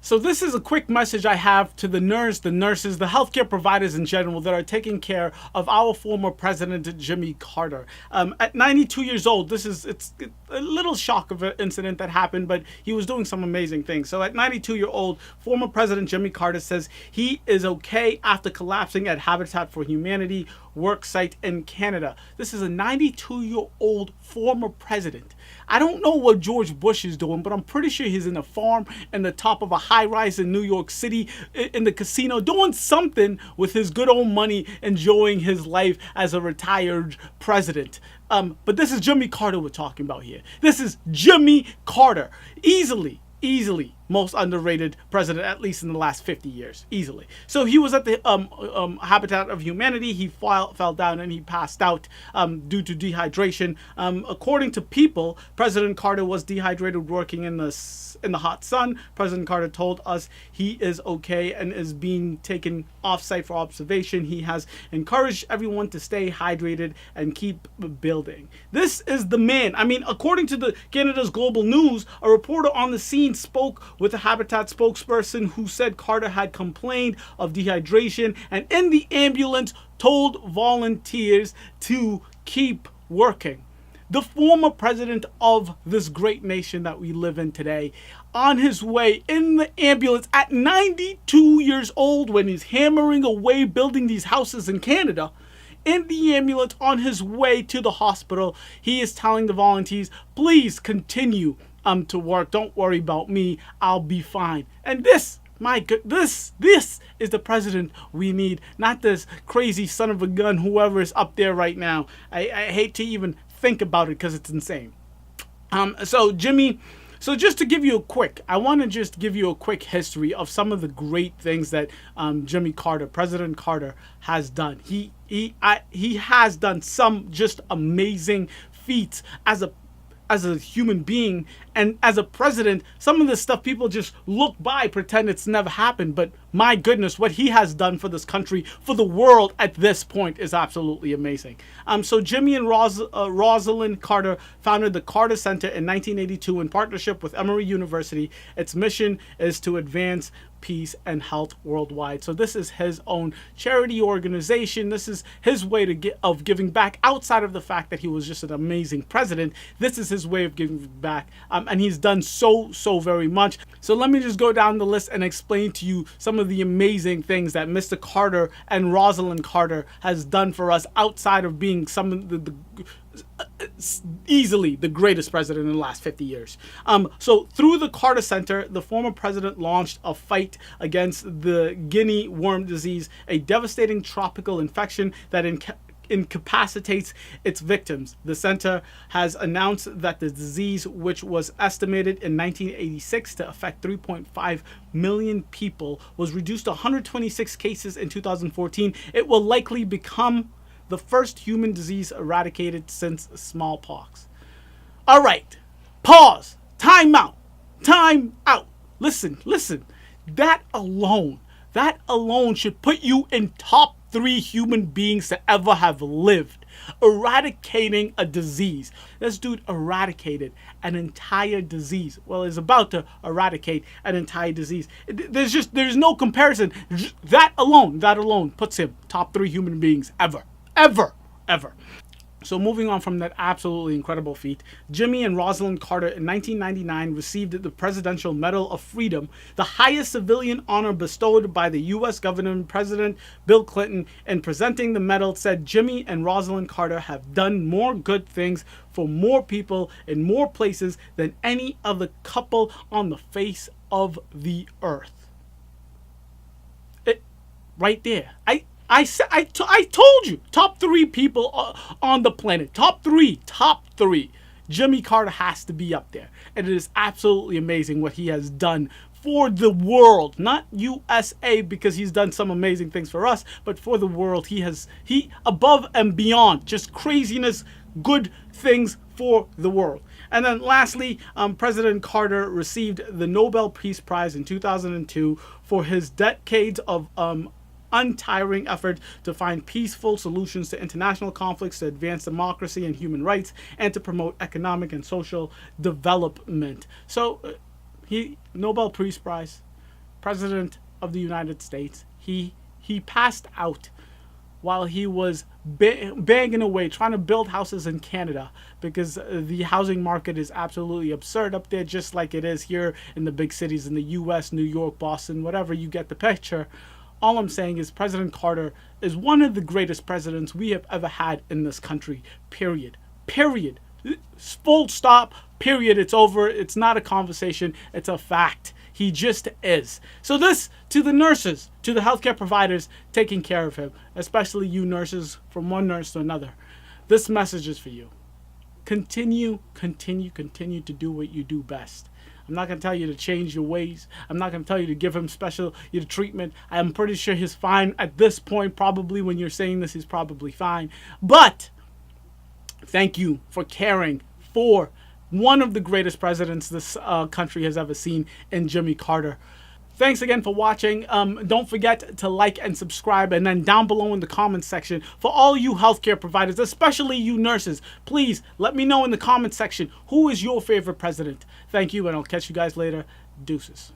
So this is a quick message I have to the nurses, the healthcare providers in general that are taking care of our former president, Jimmy Carter. At 92 years old, it's a little shock of an incident that happened, but he was doing some amazing things. So at 92-year-old, former President Jimmy Carter says he is okay after collapsing at Habitat for Humanity work site in Canada. This is a 92-year-old former president. I don't know what George Bush is doing, but I'm pretty sure he's in a farm in the top of a high-rise in New York City, in the casino, doing something with his good old money, enjoying his life as a retired president. But this is Jimmy Carter we're talking about here. This is Jimmy Carter. Easily most underrated president, at least in the last 50 years, easily. So he was at the Habitat of Humanity. He fell down and he passed out due to dehydration. According to People, President Carter was dehydrated working in the hot sun. President Carter told us he is okay and is being taken off-site for observation. He has encouraged everyone to stay hydrated and keep building. This is the man. I mean, according to the Canada's Global News, a reporter on the scene spoke with a Habitat spokesperson who said Carter had complained of dehydration and in the ambulance told volunteers to keep working. The former president of this great nation that we live in today, on his way in the ambulance at 92 years old when he's hammering away building these houses in Canada, in the ambulance on his way to the hospital, he is telling the volunteers, please continue to work. Don't worry about me. I'll be fine. And this is the president we need, not this crazy son of a gun, whoever is up there right now. I hate to even think about it because it's insane. So just to give you I want to just give you a quick history of some of the great things that President Carter has done. He has done some just amazing feats as a human being, and as a president, some of this stuff people just look by, pretend it's never happened. But my goodness, what he has done for this country, for the world at this point is absolutely amazing. So Jimmy and Rosalind Carter founded the Carter Center in 1982 in partnership with Emory University. Its mission is to advance peace and health worldwide. So this is his own charity organization. This is his way of giving back outside of the fact that he was just an amazing president. This is his way of giving back. And he's done so very much. So let me just go down the list and explain to you some of the amazing things that Mr. Carter and Rosalind Carter has done for us outside of being some of the easily the greatest president in the last 50 years. So through the Carter Center, the former president launched a fight against the guinea worm disease, a devastating tropical infection that incapacitates its victims. The center has announced that the disease, which was estimated in 1986 to affect 3.5 million people, was reduced to 126 cases in 2014. It will likely become the first human disease eradicated since smallpox. All right, pause, time out. Listen. That alone should put you in top 3 human beings to ever have lived. Eradicating a disease. This dude eradicated an entire disease. Well, is about to eradicate an entire disease. There's no comparison. That alone puts him top 3 human beings ever. So moving on from that absolutely incredible feat, Jimmy and Rosalind Carter in 1999 received the Presidential Medal of Freedom, the highest civilian honor bestowed by the U.S. government. President Bill Clinton, in presenting the medal, said Jimmy and Rosalind Carter have done more good things for more people in more places than any other couple on the face of the earth. Right there. I told you, top 3 people on the planet. Top three. Jimmy Carter has to be up there. And it is absolutely amazing what he has done for the world. Not USA, because he's done some amazing things for us, but for the world. He above and beyond, just craziness, good things for the world. And then lastly, President Carter received the Nobel Peace Prize in 2002 for his decades of untiring effort to find peaceful solutions to international conflicts, to advance democracy and human rights, and to promote economic and social development. So, Nobel Peace Prize. President of the United States. He passed out while he was banging away trying to build houses in Canada, because the housing market is absolutely absurd up there, just like it is here in the big cities in the US, New York, Boston, whatever. You get the picture. All I'm saying is President Carter is one of the greatest presidents we have ever had in this country. Period. Period. Full stop. Period. It's over. It's not a conversation. It's a fact. He just is. So this, to the nurses, to the healthcare providers taking care of him, especially you nurses, from one nurse to another, this message is for you. Continue to do what you do best. I'm not going to tell you to change your ways. I'm not going to tell you to give him special treatment. I'm pretty sure he's fine at this point. Probably when you're saying this, he's probably fine. But thank you for caring for one of the greatest presidents this country has ever seen, in Jimmy Carter. Thanks again for watching. Don't forget to like and subscribe. And then down below in the comments section, for all you healthcare providers, especially you nurses, please let me know in the comments section, who is your favorite president? Thank you, and I'll catch you guys later. Deuces.